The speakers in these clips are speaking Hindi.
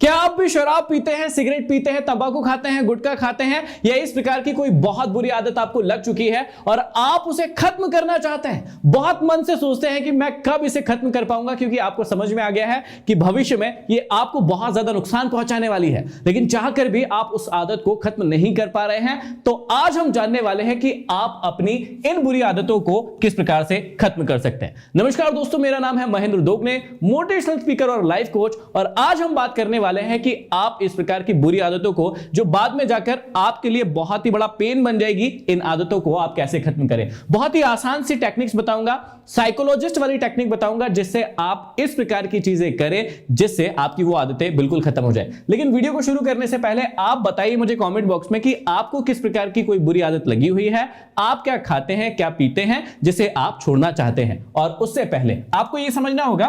क्या आप भी शराब पीते हैं, सिगरेट पीते हैं, तंबाकू खाते हैं, गुटखा खाते हैं या इस प्रकार की कोई बहुत बुरी आदत आपको लग चुकी है और आप उसे खत्म करना चाहते हैं? बहुत मन से सोचते हैं कि मैं कब इसे खत्म कर पाऊंगा, क्योंकि आपको समझ में आ गया है कि भविष्य में ये आपको बहुत ज्यादा नुकसान पहुंचाने वाली है, लेकिन चाहकर भी आप उस आदत को खत्म नहीं कर पा रहे हैं। तो आज हम जानने वाले हैं कि आप अपनी इन बुरी आदतों को किस प्रकार से खत्म कर सकते हैं। नमस्कार दोस्तों, मेरा नाम है महेंद्र दोगने, मोटिवेशनल स्पीकर और लाइफ कोच, और आज हम बात करने वाले हैं कि आप इस प्रकार की बुरी आदतों को, जो बाद में जाकर आपके लिए बहुत ही बड़ा पेन बन जाएगी, इन आदतों को आप कैसे खत्म करें। बहुत ही आसान सी टेक्निक्स बताऊंगा, साइकोलॉजिस्ट वाली टेक्निक बताऊंगा, जिससे आप इस प्रकार की चीजें करें जिससे आपकी वो आदतें बिल्कुल खत्म हो जाए। लेकिन वीडियो को शुरू करने से पहले आप बताइए मुझे कमेंट बॉक्स में कि आपको किस प्रकार की कोई बुरी आदत लगी हुई है, आप क्या खाते हैं, क्या पीते हैं जिसे आप छोड़ना चाहते हैं। और उससे पहले आपको यह समझना होगा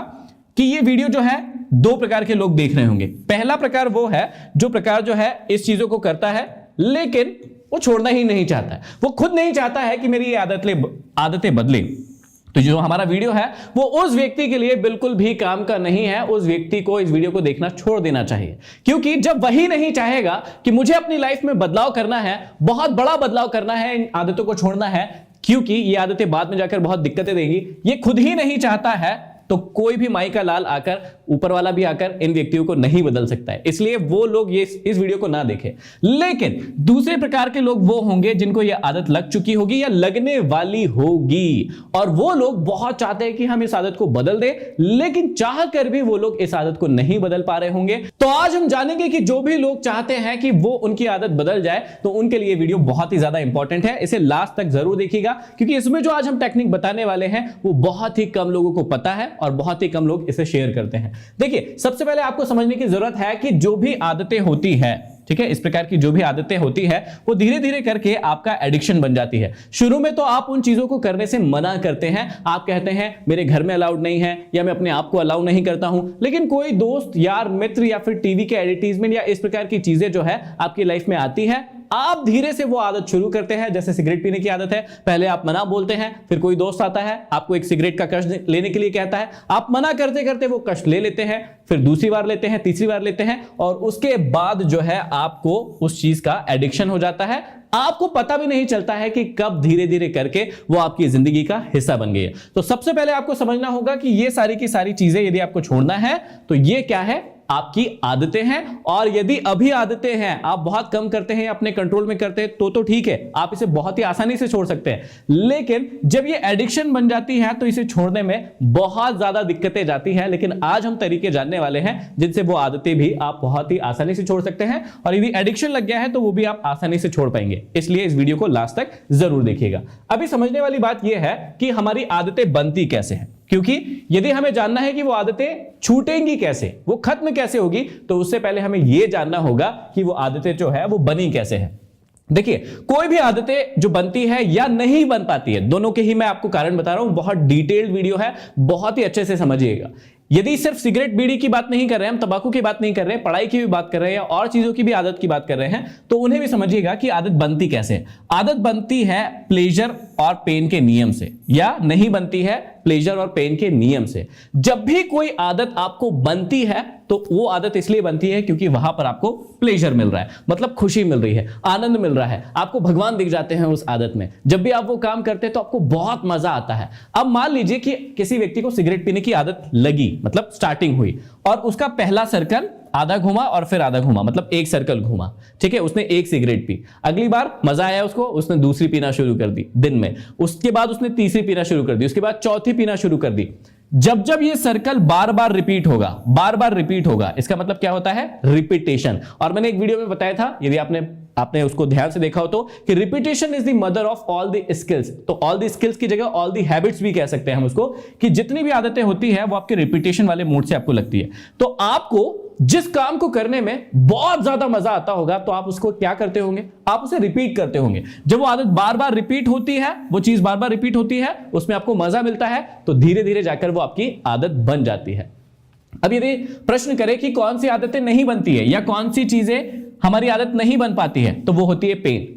कि ये वीडियो जो है दो प्रकार के लोग देख रहे होंगे। पहला प्रकार वो है जो प्रकार जो है इस चीजों को करता है लेकिन वो छोड़ना ही नहीं चाहता है, वो खुद नहीं चाहता है कि मेरी ये आदतें बदले। तो जो हमारा वीडियो है वो उस व्यक्ति के लिए बिल्कुल भी काम का नहीं है। उस व्यक्ति को इस वीडियो को देखना छोड़ देना चाहिए, क्योंकि जब वही नहीं चाहेगा कि मुझे अपनी लाइफ में बदलाव करना है, बहुत बड़ा बदलाव करना है, इन आदतों को छोड़ना है, क्योंकि ये आदतें बाद में जाकर बहुत दिक्कतें देंगी, ये खुद ही नहीं चाहता है, तो कोई भी माई का लाल आकर, ऊपर वाला भी आकर इन व्यक्तियों को नहीं बदल सकता है। इसलिए वो लोग ये इस वीडियो को ना देखें। लेकिन दूसरे प्रकार के लोग वो होंगे जिनको ये आदत लग चुकी होगी या लगने वाली होगी, और वो लोग बहुत चाहते हैं कि हम इस आदत को बदल दें, लेकिन चाह कर भी वो लोग इस आदत को नहीं बदल पा रहे होंगे। तो आज हम जानेंगे कि जो भी लोग चाहते हैं कि वो उनकी आदत बदल जाए, तो उनके लिए वीडियो बहुत ही ज्यादा इंपॉर्टेंट है। इसे लास्ट तक जरूर देखिएगा, क्योंकि इसमें जो आज हम टेक्निक बताने वाले हैं वो बहुत ही कम लोगों को पता है और बहुत ही कम लोग इसे शेयर करते हैं। देखिए, सबसे पहले आपको समझने की जरूरत है कि जो भी आदतें होती है, ठीक है, इस प्रकार की जो भी आदतें होती है वो धीरे धीरे करके आपका एडिक्शन बन जाती है। शुरू में तो आप उन चीजों को करने से मना करते हैं, आप कहते हैं मेरे घर में अलाउड नहीं है या मैं अपने आप को अलाउ नहीं करता हूं, लेकिन कोई दोस्त, यार, मित्र या फिर टीवी के एडवर्टाइजमेंट या इस प्रकार की चीजें जो है आपकी लाइफ में आती है, आप धीरे से वो आदत शुरू करते हैं। जैसे सिगरेट पीने की आदत है, पहले आप मना बोलते हैं, फिर कोई दोस्त आता है, आपको एक सिगरेट का कष्ट लेने के लिए कहता है, आप मना करते करते वो कष्ट ले लेते हैं, फिर दूसरी बार लेते हैं, तीसरी बार लेते हैं, और उसके बाद जो है आपको उस चीज का एडिक्शन हो जाता है। आपको पता भी नहीं चलता है कि कब धीरे धीरे करके वो आपकी जिंदगी का हिस्सा बन गई है। तो सबसे पहले आपको समझना होगा कि ये सारी की सारी चीजें यदि आपको छोड़ना है तो ये क्या है, आपकी आदतें हैं। और यदि अभी आदतें हैं, आप बहुत कम करते हैं, अपने कंट्रोल में करते हैं, तो ठीक है, आप इसे बहुत ही आसानी से छोड़ सकते हैं। लेकिन जब ये एडिक्शन बन जाती है तो इसे छोड़ने में बहुत ज्यादा दिक्कतें जाती हैं। लेकिन आज हम तरीके जानने वाले हैं जिनसे वो आदतें भी आप बहुत ही आसानी से छोड़ सकते हैं, और यदि एडिक्शन लग गया है तो वो भी आप आसानी से छोड़ पाएंगे। इसलिए इस वीडियो को लास्ट तक जरूर देखिएगा। अभी समझने वाली बात यह है कि हमारी आदतें बनती कैसे हैं, क्योंकि यदि हमें जानना है कि वो आदतें छूटेंगी कैसे, वो खत्म कैसे होगी, तो उससे पहले हमें यह जानना होगा कि वो आदतें जो है वो बनी कैसे हैं। देखिए, कोई भी आदतें जो बनती है या नहीं बन पाती है, दोनों के ही मैं आपको कारण बता रहा हूं। बहुत डिटेल्ड वीडियो है, बहुत ही अच्छे से समझिएगा। यदि सिर्फ सिगरेट बीड़ी की बात नहीं कर रहे हैं, हम तंबाकू की बात नहीं कर रहे हैं, पढ़ाई की भी बात कर रहे हैं या और चीजों की भी आदत की बात कर रहे हैं, तो उन्हें भी समझिएगा कि आदत बनती कैसे है। आदत बनती है प्लेजर और पेन के नियम से, या नहीं बनती है प्लेजर और पेन के नियम से। जब भी कोई आदत आपको बनती है तो वो आदत इसलिए बनती है क्योंकि वहां पर आपको प्लेजर मिल रहा है, मतलब खुशी मिल रही है, आनंद मिल रहा है, आपको भगवान दिख जाते हैं उस आदत में। जब भी आप वो काम करते हैं तो आपको बहुत मजा आता है। अब मान लीजिए कि किसी व्यक्ति को सिगरेट पीने की आदत लगी, मतलब स्टार्टिंग हुई, और उसका पहला सर्कल आधा घूमा और फिर आधा घूमा, मतलब एक सर्कल घूमा, ठीक है, उसने एक सिगरेट पी, अगली बार मजा आया उसको, उसने दूसरी पीना शुरू कर दी दिन में, उसके बाद उसने तीसरी पीना शुरू कर दी, उसके बाद चौथी पीना शुरू कर दी। जब जब ये सर्कल बार बार रिपीट होगा, इसका मतलब क्या होता है, रिपीटेशन। और मैंने एक वीडियो में बताया था, यदि आपने उसको ध्यान से देखा हो तो, कि repetition is the mother of all the skills. तो ऑल द स्किल्स की जगह ऑल द हैबिट्स भी कह सकते हैं हम उसको, कि जितनी भी आदतें होती है वो आपके रिपीटेशन वाले मूड से आपको लगती है। तो आपको जिस काम को करने में बहुत ज्यादा मजा आता होगा तो आप उसको क्या करते होंगे, आप उसे रिपीट करते होंगे। जब वो आदत बार बार रिपीट होती है, वो चीज बार बार रिपीट होती है, उसमें आपको मजा मिलता है, तो धीरे धीरे जाकर वो आपकी आदत बन जाती है। अब यदि प्रश्न करें कि कौन सी आदतें नहीं बनती है या कौन सी चीजें हमारी आदत नहीं बन पाती है, तो वो होती है पेन।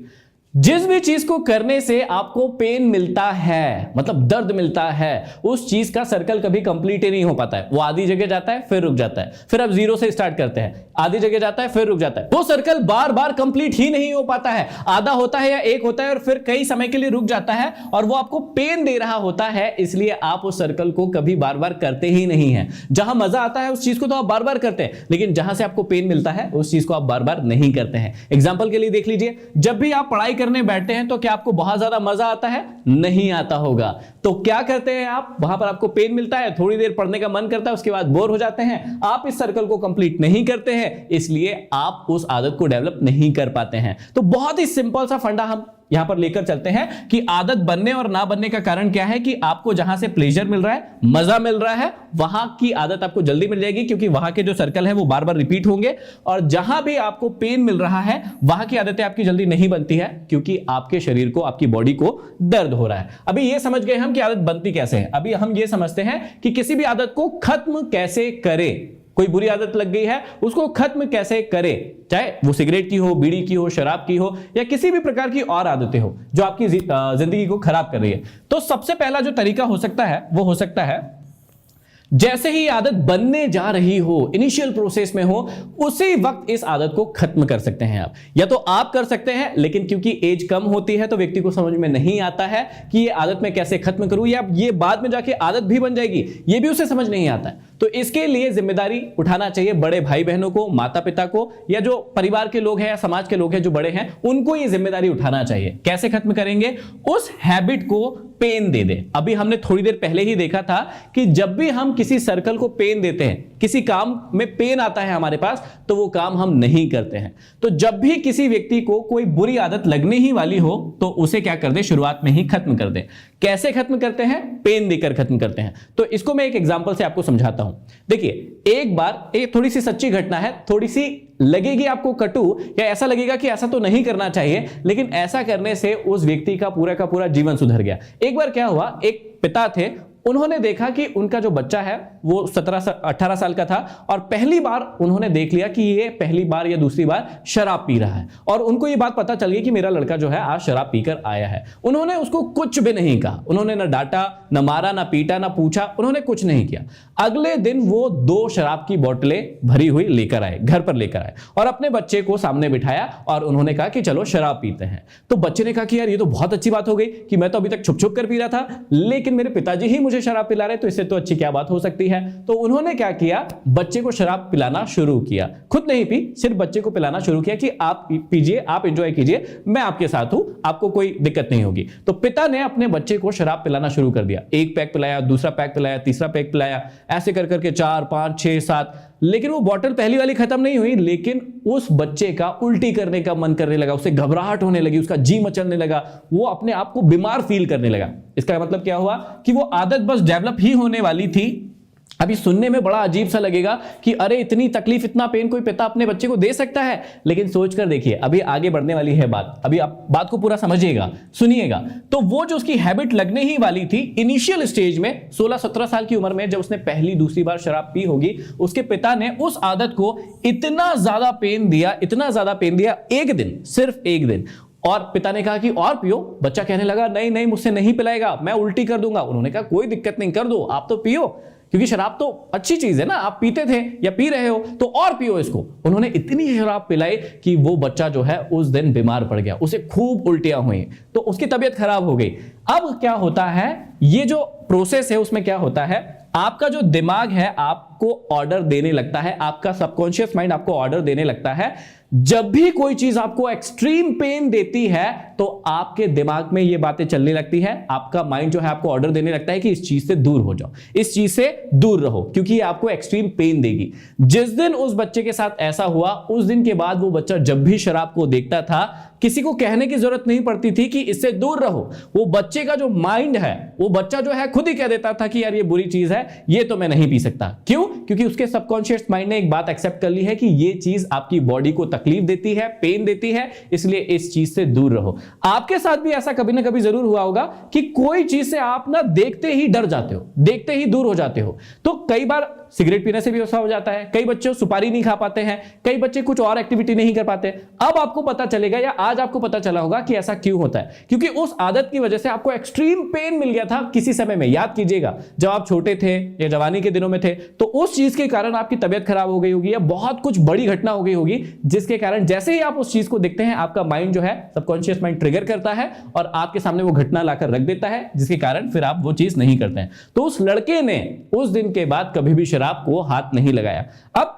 जिस भी चीज को करने से आपको पेन मिलता है, मतलब दर्द मिलता है, उस चीज का सर्कल कभी कंप्लीट ही नहीं हो पाता है। वो आधी जगह जाता है फिर रुक जाता है, फिर आप जीरो से स्टार्ट करते हैं, आधी जगह जाता है फिर रुक जाता है। वो सर्कल बार बार कंप्लीट ही नहीं हो पाता है, आधा होता है या एक होता है और फिर कई समय के लिए रुक जाता है और वो आपको पेन दे रहा होता है। इसलिए आप उस सर्कल को कभी बार बार करते ही नहीं है। जहां मजा आता है उस चीज को तो आप बार बार करते हैं, लेकिन जहां से आपको पेन मिलता है उस चीज को आप बार बार नहीं करते हैं। एग्जाम्पल के लिए देख लीजिए, जब भी आप पढ़ाई करने बैठते हैं तो क्या आपको बहुत ज्यादा मजा आता है? नहीं आता होगा। तो क्या करते हैं आप? वहां पर आपको पेन मिलता है, थोड़ी देर पढ़ने का मन करता है, उसके बाद बोर हो जाते हैं, आप इस सर्कल को कंप्लीट नहीं करते हैं, इसलिए आप उस आदत को डेवलप नहीं कर पाते हैं। तो बहुत ही सिंपल सा फंडा हम यहां पर लेकर चलते हैं कि आदत बनने और ना बनने का कारण क्या है कि आपको जहां से प्लेजर मिल रहा है, मजा मिल रहा है, वहां की आदत आपको जल्दी मिल जाएगी, क्योंकि वहां के जो सर्कल है वो बार बार रिपीट होंगे। और जहां भी आपको पेन मिल रहा है वहां की आदतें आपकी जल्दी नहीं बनती है, क्योंकि आपके शरीर को, आपकी बॉडी को दर्द हो रहा है। अभी ये समझ गए हम कि आदत बनती कैसे है। अभी हम ये समझते हैं कि किसी भी आदत को खत्म कैसे करें। कोई बुरी आदत लग गई है, उसको खत्म कैसे करें, चाहे वो सिगरेट की हो, बीड़ी की हो, शराब की हो या किसी भी प्रकार की और आदतें हो जो आपकी जिंदगी को खराब कर रही है। तो सबसे पहला जो तरीका हो सकता है वो हो सकता है, जैसे ही आदत बनने जा रही हो, इनिशियल प्रोसेस में हो, उसी वक्त इस आदत को खत्म कर सकते हैं आप। या तो आप कर सकते हैं, लेकिन क्योंकि एज कम होती है तो व्यक्ति को समझ में नहीं आता है कि ये आदत मैं कैसे खत्म करूं, या ये बाद में जाके आदत भी बन जाएगी, ये भी उसे समझ नहीं आता है। तो इसके लिए जिम्मेदारी उठाना चाहिए बड़े भाई बहनों को, माता पिता को, या जो परिवार के लोग हैं या समाज के लोग हैं जो बड़े हैं, उनको ये जिम्मेदारी उठाना चाहिए। कैसे खत्म करेंगे? उस हैबिट को पेन दे दे। अभी हमने थोड़ी देर पहले ही देखा था कि जब भी हम किसी सर्कल को पेन देते हैं, किसी काम में पेन आता है हमारे पास, तो वो काम हम नहीं करते हैं। तो जब भी किसी व्यक्ति को कोई बुरी आदत लगने ही वाली हो तो उसे क्या कर दे? शुरुआत में ही खत्म कर दे। कैसे खत्म करते हैं? पेन देकर खत्म करते हैं। तो इसको मैं एक एग्जांपल से आपको समझाता हूं। देखिए, एक बार, एक थोड़ी सी सच्ची घटना है, थोड़ी सी लगेगी आपको कटु, या ऐसा लगेगा कि ऐसा तो नहीं करना चाहिए, लेकिन ऐसा करने से उस व्यक्ति का पूरा जीवन सुधर गया। एक बार क्या हुआ, एक पिता थे, उन्होंने देखा कि उनका जो बच्चा है वो 17-18 साल का था और पहली बार उन्होंने देख लिया कि ये पहली बार या दूसरी बार शराब पी रहा है, और उनको ये बात पता चल गई कि मेरा लड़का जो है आज शराब पीकर आया है। उन्होंने उसको कुछ भी नहीं कहा, उन्होंने ना डांटा, ना मारा, ना पीटा, ना पूछा, उन्होंने कुछ नहीं किया। अगले दिन वो 2 शराब की बोतलें भरी हुई लेकर आए, घर पर लेकर आए और अपने बच्चे को सामने बिठाया और उन्होंने कहा कि चलो शराब पीते हैं। तो बच्चे ने कहा कि यार ये तो बहुत अच्छी बात हो गई कि मैं तो अभी तक छुप छुप कर पी रहा था, लेकिन मेरे पिताजी ही मुझे शराब पिला रहे, तो इससे तो अच्छी क्या बात हो सकती है। तो उन्होंने क्या किया, बच्चे को शराब पिलाना शुरू किया। खुद नहीं पी, सिर्फ बच्चे को पिलाना शुरू किया कि आप पीजिए, आप एंजॉय कीजिए, मैं आपके साथ हूं, आपको कोई दिक्कत नहीं होगी। तो पिता ने अपने बच्चे को शराब पिलाना शुरू कर दिया। 1 पैक पिलाया, दूसरा पैक पिलाया, तीसरा पैक पिलाया, ऐसे कर करके 4, 5, 6, 7। लेकिन वो बोतल पहली वाली खत्म नहीं हुई, लेकिन उस बच्चे का उल्टी करने का मन करने लगा, उसे घबराहट होने लगी, उसका जी मचलने लगा, वो अपने आप को बीमार फील करने लगा। इसका मतलब क्या हुआ कि वो आदत बस डेवलप ही होने वाली थी। अभी सुनने में बड़ा अजीब सा लगेगा कि अरे इतनी तकलीफ, इतना पेन कोई पिता अपने बच्चे को दे सकता है, लेकिन सोचकर देखिए, अभी आगे बढ़ने वाली है बात, अभी आप बात को पूरा समझिएगा, सुनिएगा। तो वो जो उसकी हैबिट लगने ही वाली थी इनिशियल स्टेज में, 16-17 साल की उम्र में, जब उसने पहली दूसरी बार शराब पी होगी, उसके पिता ने उस आदत को इतना ज्यादा पेन दिया, इतना ज्यादा पेन दिया, एक दिन, सिर्फ एक दिन। और पिता ने कहा कि और पियो। बच्चा कहने लगा नहीं नहीं, मुझसे नहीं पिलाएगा, मैं उल्टी कर दूंगा। उन्होंने कहा कोई दिक्कत नहीं, कर दो, आप तो पियो, क्योंकि शराब तो अच्छी चीज है ना, आप पीते थे या पी रहे हो, तो और पियो इसको। उन्होंने इतनी शराब पिलाई कि वो बच्चा जो है उस दिन बीमार पड़ गया, उसे खूब उल्टियां हुई, तो उसकी तबीयत खराब हो गई। अब क्या होता है, ये जो प्रोसेस है उसमें क्या होता है, आपका जो दिमाग है आपको ऑर्डर देने लगता है, आपका सबकॉन्शियस माइंड आपको ऑर्डर देने लगता है। जब भी कोई चीज आपको एक्सट्रीम पेन देती है तो आपके दिमाग में ये बातें चलने लगती है, आपका माइंड जो है आपको ऑर्डर देने लगता है कि इस चीज से दूर हो जाओ, इस चीज से दूर रहो, क्योंकि ये आपको एक्सट्रीम पेन देगी। जिस दिन उस बच्चे के साथ ऐसा हुआ, उस दिन के बाद वो बच्चा जब भी शराब को देखता था, किसी को कहने की जरूरत नहीं पड़ती थी कि इससे दूर रहो। वो बच्चे का जो माइंड है, वो बच्चा जो है खुद ही कह देता था कि यार ये बुरी चीज है, ये तो मैं नहीं पी सकता। क्यों? क्योंकि उसके सबकॉन्शियस माइंड ने एक बात एक्सेप्ट कर ली है कि ये चीज आपकी बॉडी को तकलीफ देती है, पेन देती है, इसलिए इस चीज से दूर रहो। आपके साथ भी ऐसा कभी ना कभी जरूर हुआ होगा कि कोई चीज से आप ना देखते ही डर जाते हो, देखते ही दूर हो जाते हो। तो कई बार सिगरेट पीने से भी ऐसा हो जाता है, कई बच्चे सुपारी नहीं खा पाते हैं, कई बच्चे कुछ और एक्टिविटी नहीं कर पाते। अब आपको पता चलेगा या आज आपको पता चला होगा कि ऐसा क्यों होता है, क्योंकि उस आदत की वजह से आपको एक्सट्रीम पेन मिल गया था किसी समय में। याद कीजिएगा जब आप छोटे थे या जवानी के दिनों में थे, तो उस चीज के कारण आपकी तबीयत खराब हो गई होगी या बहुत कुछ बड़ी घटना हो गई होगी, जिसके कारण जैसे ही आप उस चीज को देखते हैं आपका माइंड जो है, सबकॉन्शियस माइंड ट्रिगर करता है और आपके सामने वो घटना लाकर रख देता है, जिसके कारण फिर आप वो चीज नहीं करते हैं। तो उस लड़के ने उस दिन के बाद कभी भी शराब को हाथ नहीं लगाया। अब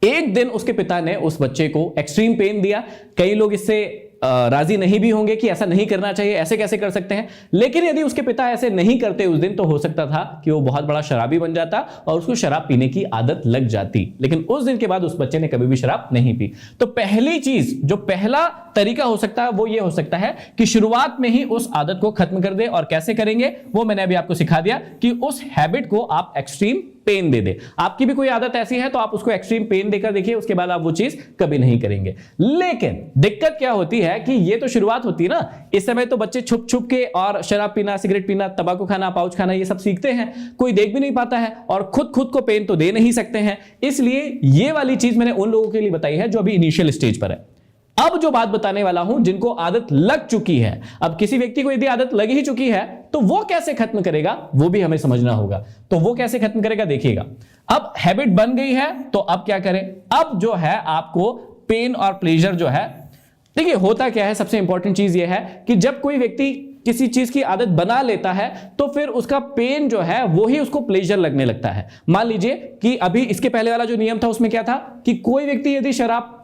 एक दिन उसके पिता ने उस बच्चे को एक्सट्रीम पेन दिया। कई लोग इससे राजी नहीं भी होंगे कि ऐसा नहीं करना चाहिए, ऐसे कैसे कर सकते हैं, लेकिन यदि उसके पिता ऐसे नहीं करते उस दिन, तो हो सकता था कि वो बहुत बड़ा शराबी बन जाता और उसको शराब पीने की आदत लग जाती। लेकिन उस दिन के बाद उस बच्चे ने कभी भी शराब नहीं पी। तो पहली चीज, जो पहला तरीका हो सकता है वो ये हो सकता है कि शुरुआत में ही उस आदत को खत्म कर दे। और कैसे करेंगे वो मैंने अभी आपको सिखा दिया कि उस हैबिट को आप एक्सट्रीम पेन दे दे। आपकी भी कोई आदत ऐसी है तो आप उसको एक्सट्रीम पेन देकर देखिए, उसके बाद आप वो चीज कभी नहीं करेंगे। लेकिन दिक्कत क्या होती है कि ये तो शुरुआत होती है ना, इस समय तो बच्चे छुप छुप के और शराब पीना, सिगरेट पीना, तंबाकू खाना, पाउच खाना, ये सब सीखते हैं, कोई देख भी नहीं पाता है और खुद को पेन तो दे नहीं सकते हैं। इसलिए ये वाली चीज मैंने उन लोगों के लिए बताई है जो अभी इनिशियल स्टेज पर है। अब जो बात बताने वाला हूं जिनको आदत लग चुकी है, अब किसी व्यक्ति को यदि आदत लग ही चुकी है तो वो कैसे खत्म करेगा वो भी हमें समझना होगा। तो वो कैसे खत्म करेगा देखिएगा। अब हैबिट बन गई है तो अब क्या करें। अब जो है आपको पेन और प्लेजर जो है, देखिए होता क्या है, सबसे इंपॉर्टेंट चीज ये है कि जब कोई व्यक्ति किसी चीज की आदत बना लेता है तो फिर उसका पेन जो है वो ही उसको प्लेजर लगने लगता है। मान लीजिए कि अभी इसके पहले वाला जो नियम था उसमें क्या था कि कोई व्यक्ति यदि शराब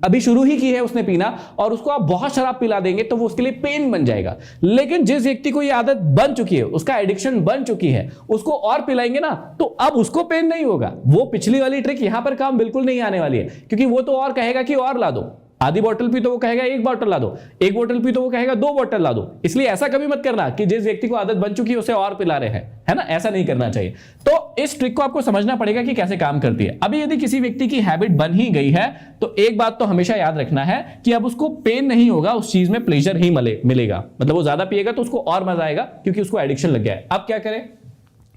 अभी शुरू ही की है उसने पीना और उसको आप बहुत शराब पिला देंगे तो वो उसके लिए पेन बन जाएगा। लेकिन जिस व्यक्ति को ये आदत बन चुकी है, उसका एडिक्शन बन चुकी है, उसको और पिलाएंगे ना तो अब उसको पेन नहीं होगा। वो पिछली वाली ट्रिक यहां पर काम बिल्कुल नहीं आने वाली है, क्योंकि वो तो और कहेगा कि और ला दो। आधी बोतल पी तो वो कहेगा एक बोतल ला दो, एक बोतल पी तो वो कहेगा 2 बोतल ला दो। इसलिए ऐसा कभी मत करना कि जिस व्यक्ति को आदत बन चुकी है उसे और पिला रहे हैं, है ना, ऐसा नहीं करना चाहिए। तो इस ट्रिक को आपको समझना पड़ेगा कि कैसे काम करती है। अभी यदि किसी व्यक्ति की हैबिट बन ही गई है तो एक बात तो हमेशा याद रखना है कि अब उसको पेन नहीं होगा, उस चीज में प्लेजर ही मिलेगा। मतलब वो ज्यादा पिएगा तो उसको और मजा आएगा क्योंकि उसको एडिक्शन लग गया है। अब क्या करें,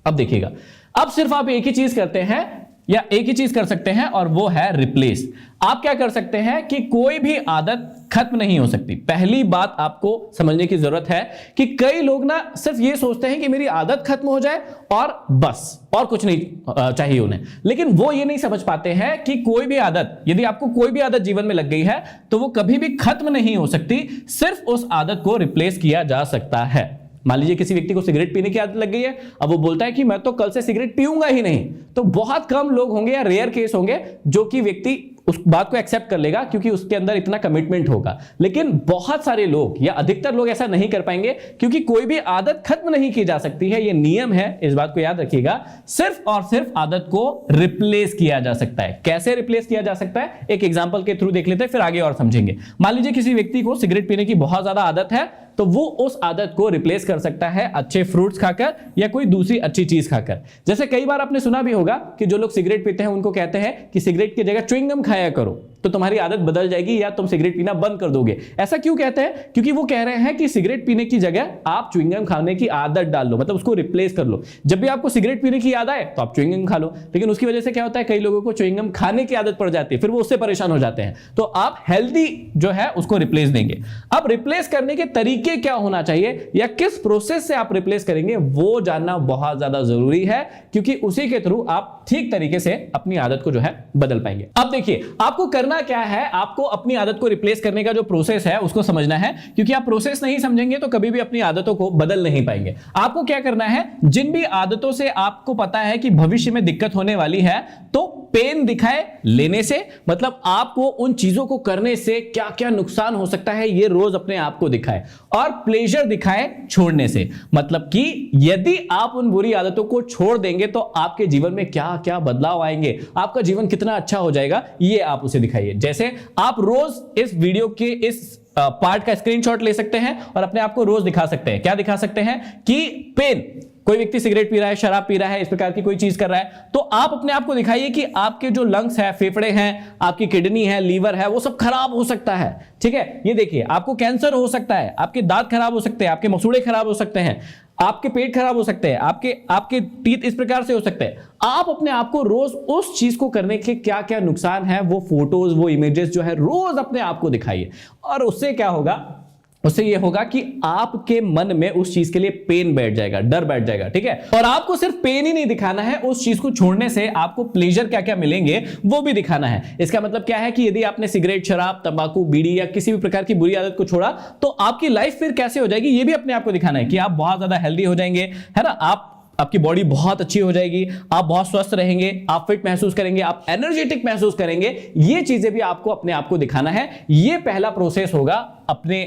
अब देखिएगा, अब सिर्फ आप एक ही चीज करते हैं या एक ही चीज कर सकते हैं और वो है रिप्लेस। आप क्या कर सकते हैं कि कोई भी आदत खत्म नहीं हो सकती। पहली बात आपको समझने की जरूरत है कि कई लोग ना सिर्फ ये सोचते हैं कि मेरी आदत खत्म हो जाए और बस, और कुछ नहीं चाहिए उन्हें। लेकिन वो ये नहीं समझ पाते हैं कि कोई भी आदत, यदि आपको कोई भी आदत जीवन में लग गई है तो वो कभी भी खत्म नहीं हो सकती, सिर्फ उस आदत को रिप्लेस किया जा सकता है। मान लीजिए किसी व्यक्ति को सिगरेट पीने की आदत लग गई है, अब वो बोलता है कि मैं तो कल से सिगरेट पीऊंगा ही नहीं, तो बहुत कम लोग होंगे या रेयर केस होंगे जो कि व्यक्ति उस बात को एक्सेप्ट कर लेगा क्योंकि उसके अंदर इतना कमिटमेंट होगा। लेकिन बहुत सारे लोग या अधिकतर लोग ऐसा नहीं कर पाएंगे क्योंकि कोई भी आदत खत्म नहीं की जा सकती है, ये नियम है, इस बात को याद रखिएगा। सिर्फ और सिर्फ आदत को रिप्लेस किया जा सकता है। कैसे रिप्लेस किया जा सकता है, एक एग्जांपल के थ्रू देख लेते हैं, फिर आगे और समझेंगे। मान लीजिए किसी व्यक्ति को सिगरेट पीने की बहुत ज्यादा आदत है तो वो उस आदत को रिप्लेस कर सकता है अच्छे फ्रूट्स खाकर या कोई दूसरी अच्छी चीज खाकर। जैसे कई बार आपने सुना भी होगा कि जो लोग सिगरेट पीते हैं उनको कहते हैं कि सिगरेट की जगह च्युइंगम खाया करो तो तुम्हारी आदत बदल जाएगी या तुम सिगरेट पीना बंद कर दोगे। ऐसा क्यों कहते हैं? क्योंकि वो कह रहे हैं कि सिगरेट पीने की जगह आप च्युइंगम खाने की आदत डाल लो, मतलब उसको रिप्लेस कर लो। जब भी आपको सिगरेट पीने की याद आए तो आप च्युइंगम खा लो, लेकिन उसकी वजह से क्या होता है, कई लोगों को च्युइंगम खाने की आदत पड़ जाती है, फिर वो उससे परेशान हो जाते हैं। तो आप हेल्दी जो है उसको रिप्लेस देंगे। अब रिप्लेस करने के तरीके क्या होना चाहिए या किस प्रोसेस से आप रिप्लेस करेंगे वो जानना बहुत ज्यादा जरूरी है, क्योंकि उसी के थ्रू आप ठीक तरीके से अपनी आदत को जो है बदल पाएंगे। अब देखिए आपको करना क्या है, आपको अपनी आदत को रिप्लेस करने का जो प्रोसेस है उसको समझना है, क्योंकि आप प्रोसेस नहीं समझेंगे तो कभी भी अपनी आदतों को बदल नहीं पाएंगे। आपको क्या करना है, जिन भी आदतों से आपको पता है कि भविष्य में दिक्कत होने वाली है, तो पेन दिखाए लेने से, मतलब आपको उन चीजों को करने से क्या क्या नुकसान हो सकता है ये रोज अपने आप को दिखाए, और प्लेजर दिखाए छोड़ने से, मतलब कि यदि आप उन बुरी आदतों को छोड़ देंगे तो आपके जीवन में क्या क्या बदलाव आएंगे, आपका जीवन कितना अच्छा हो जाएगा, ये आप उसे दिखाइए। जैसे आप रोज इस वीडियो के इस पार्ट का स्क्रीनशॉट ले सकते हैं और अपने आप को रोज दिखा सकते हैं। क्या दिखा सकते हैं कि पेन, कोई व्यक्ति सिगरेट पी रहा है, शराब पी रहा है, इस प्रकार की कोई चीज कर रहा है, तो आप अपने आप को दिखाइए कि आपके जो लंग्स है, फेफड़े हैं, आपकी किडनी है, लीवर है, वो सब खराब हो सकता है। ठीक है, ये देखिए आपको कैंसर हो सकता है, आपके दांत खराब हो सकते हैं, आपके मसूड़े खराब हो सकते हैं, आपके पेट खराब हो सकते हैं, आपके टीथ इस प्रकार से हो सकते हैं। आप अपने आप को रोज उस चीज को करने के क्या क्या नुकसान है वो फोटोज, वो इमेजेस जो है रोज अपने आप को दिखाइए, और उससे क्या होगा, उससे यह होगा कि आपके मन में उस चीज के लिए पेन बैठ जाएगा, डर बैठ जाएगा, ठीक है। और आपको सिर्फ पेन ही नहीं दिखाना है, उस चीज को छोड़ने से आपको प्लेजर क्या क्या मिलेंगे वो भी दिखाना है। इसका मतलब क्या है कि यदि आपने सिगरेट, शराब, तंबाकू, बीड़ी या किसी भी प्रकार की बुरी आदत को छोड़ा तो आपकी लाइफ फिर कैसे हो जाएगी ये भी अपने आप को दिखाना है, कि आप बहुत ज्यादा हेल्दी हो जाएंगे, है ना, आपकी बॉडी बहुत अच्छी हो जाएगी, आप बहुत स्वस्थ रहेंगे, आप फिट महसूस करेंगे, आप एनर्जेटिक महसूस करेंगे। ये चीजें भी आपको अपने आप को दिखाना है। ये पहला प्रोसेस होगा अपने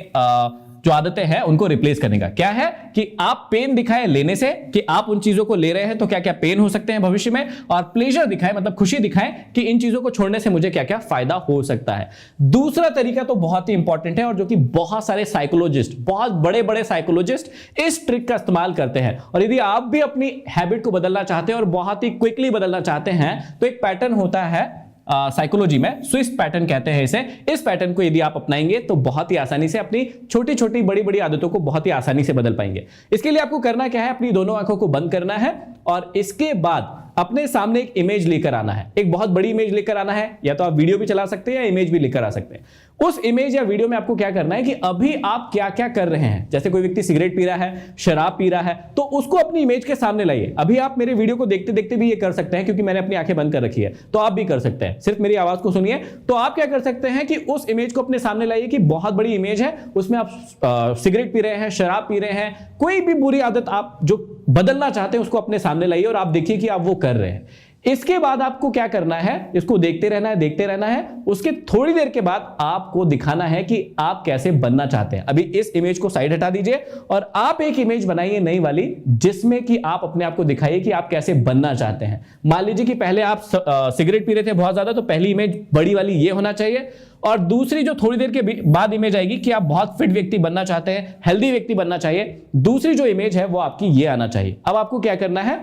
जो आदतें हैं उनको रिप्लेस करने का। क्या है कि आप पेन दिखाएं लेने से, कि आप उन चीजों को ले रहे हैं तो क्या क्या पेन हो सकते हैं भविष्य में, और प्लेजर दिखाएं मतलब खुशी दिखाएं कि इन चीजों को छोड़ने से मुझे क्या क्या फायदा हो सकता है। दूसरा तरीका तो बहुत ही इंपॉर्टेंट है, और जो कि बहुत सारे साइकोलॉजिस्ट, बहुत बड़े बड़े साइकोलॉजिस्ट इस ट्रिक का इस्तेमाल करते हैं। और यदि आप भी अपनी हैबिट को बदलना चाहते हैं और बहुत ही क्विकली बदलना चाहते हैं तो एक पैटर्न होता है साइकोलॉजी में, स्विस पैटर्न कहते हैं इसे। इस पैटर्न को यदि आप अपनाएंगे तो बहुत ही आसानी से अपनी छोटी छोटी बड़ी बड़ी आदतों को बहुत ही आसानी से बदल पाएंगे। इसके लिए आपको करना क्या है, अपनी दोनों आंखों को बंद करना है और इसके बाद अपने सामने एक इमेज लेकर आना है, एक बहुत बड़ी इमेज लेकर आना है। या तो आप वीडियो भी चला सकते हैं या इमेज भी लेकर आ सकते हैं। उस इमेज या वीडियो में आपको क्या करना है कि अभी आप क्या क्या कर रहे हैं। जैसे कोई व्यक्ति सिगरेट पी रहा है, शराब पी रहा है, तो उसको अपनी इमेज के सामने लाइए। अभी आप मेरे वीडियो को देखते देखते भी ये कर सकते हैं, क्योंकि मैंने अपनी आंखें बंद कर रखी है, तो आप भी कर सकते हैं। सिर्फ मेरी आवाज को सुनिए। तो आप क्या कर सकते हैं कि उस इमेज को अपने सामने लाइए, कि बहुत बड़ी इमेज है, उसमें आप सिगरेट पी रहे हैं, शराब पी रहे हैं, कोई भी बुरी आदत आप जो बदलना चाहते हैं उसको अपने सामने लाइए और आप देखिए कि आप वो कर रहे हैं। इसके बाद आपको क्या करना है, इसको देखते रहना है, देखते रहना है। उसके थोड़ी देर के बाद आपको दिखाना है कि आप कैसे बनना चाहते हैं। अभी इस इमेज को साइड हटा दीजिए और आप एक इमेज बनाइए नई वाली, जिसमें कि आप अपने आप को दिखाइए कि आप कैसे बनना चाहते हैं। मान लीजिए कि पहले आप सिगरेट पी रहे थे बहुत ज्यादा, तो पहली इमेज बड़ी वाली ये होना चाहिए, और दूसरी जो थोड़ी देर के बाद इमेज आएगी कि आप बहुत फिट व्यक्ति बनना चाहते हैं, हेल्दी व्यक्ति बनना चाहिए, दूसरी जो इमेज है वो आपकी ये आना चाहिए। अब आपको क्या करना है,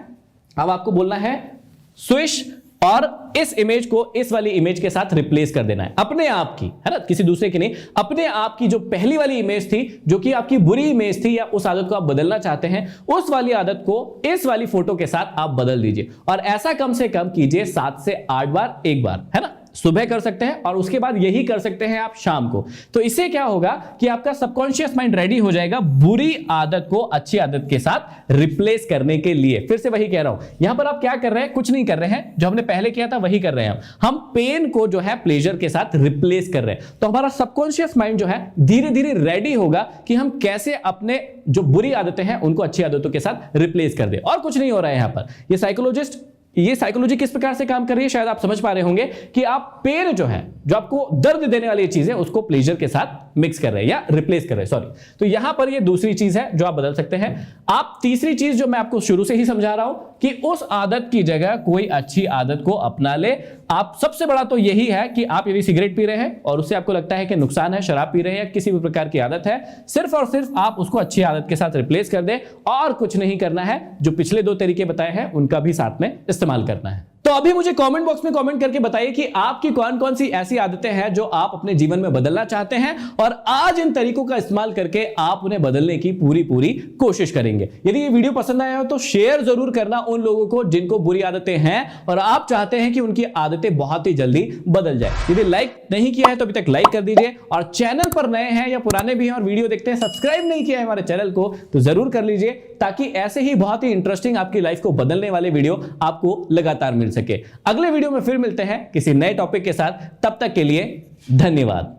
अब आपको बोलना है स्विश, और इस इमेज को इस वाली इमेज के साथ रिप्लेस कर देना है, अपने आप की, है ना, किसी दूसरे की नहीं, अपने आप की। जो पहली वाली इमेज थी, जो कि आपकी बुरी इमेज थी, या उस आदत को आप बदलना चाहते हैं, उस वाली आदत को इस वाली फोटो के साथ आप बदल दीजिए। और ऐसा कम से कम कीजिए 7 से 8 बार, एक बार, है ना। सुबह कर सकते हैं और उसके बाद यही कर सकते हैं आप शाम को। तो इससे क्या होगा कि आपका सबकॉन्शियस माइंड रेडी हो जाएगा बुरी आदत को अच्छी आदत के साथ रिप्लेस करने के लिए। फिर से वही कह रहा हूं, यहां पर आप क्या कर रहे हैं, कुछ नहीं कर रहे हैं, जो हमने पहले किया था वही कर रहे हैं। हम पेन को जो है प्लेजर के साथ रिप्लेस कर रहे हैं। तो हमारा सबकॉन्शियस माइंड जो है धीरे धीरे रेडी होगा कि हम कैसे अपने जो बुरी आदतें हैं उनको अच्छी आदतों के साथ रिप्लेस कर दे। और कुछ नहीं हो रहा है यहां पर। ये साइकोलॉजी किस प्रकार से काम कर रही है शायद आप समझ पा रहे होंगे, कि आप पेन जो है, जो आपको दर्द देने वाली चीज है, उसको प्लेजर के साथ मिक्स कर रहे हैं या रिप्लेस कर रहे हैं, सॉरी। तो यहां पर ये दूसरी चीज है जो आप बदल सकते हैं। आप तीसरी चीज जो मैं आपको शुरू से ही समझा रहा हूं, कि उस आदत की जगह कोई अच्छी आदत को अपना ले। आप सबसे बड़ा तो यही है कि आप यदि सिगरेट पी रहे हैं और उससे आपको लगता है कि नुकसान है, शराब पी रहे हैं या किसी भी प्रकार की आदत है, सिर्फ और सिर्फ आप उसको अच्छी आदत के साथ रिप्लेस कर दें, और कुछ नहीं करना है। जो पिछले 2 तरीके बताए हैं उनका भी साथ में इस्तेमाल करना है। तो अभी मुझे कमेंट बॉक्स में कमेंट करके बताइए कि आपकी कौन कौन सी ऐसी आदतें हैं जो आप अपने जीवन में बदलना चाहते हैं, और आज इन तरीकों का इस्तेमाल करके आप उन्हें बदलने की पूरी कोशिश करेंगे। यदि ये वीडियो पसंद आया हो तो शेयर जरूर करना उन लोगों को जिनको बुरी आदतें हैं और आप चाहते हैं कि उनकी आदतें बहुत ही जल्दी बदल जाए। यदि लाइक नहीं किया है तो अभी तक लाइक कर दीजिए, और चैनल पर नए हैं या पुराने भी हैं और वीडियो देखते हैं, सब्सक्राइब नहीं किया है हमारे चैनल को, तो जरूर कर लीजिए, ताकि ऐसे ही बहुत ही इंटरेस्टिंग आपकी लाइफ को बदलने वाले वीडियो आपको लगातार मिल सके। अगले वीडियो में फिर मिलते हैं किसी नए टॉपिक के साथ। तब तक के लिए धन्यवाद।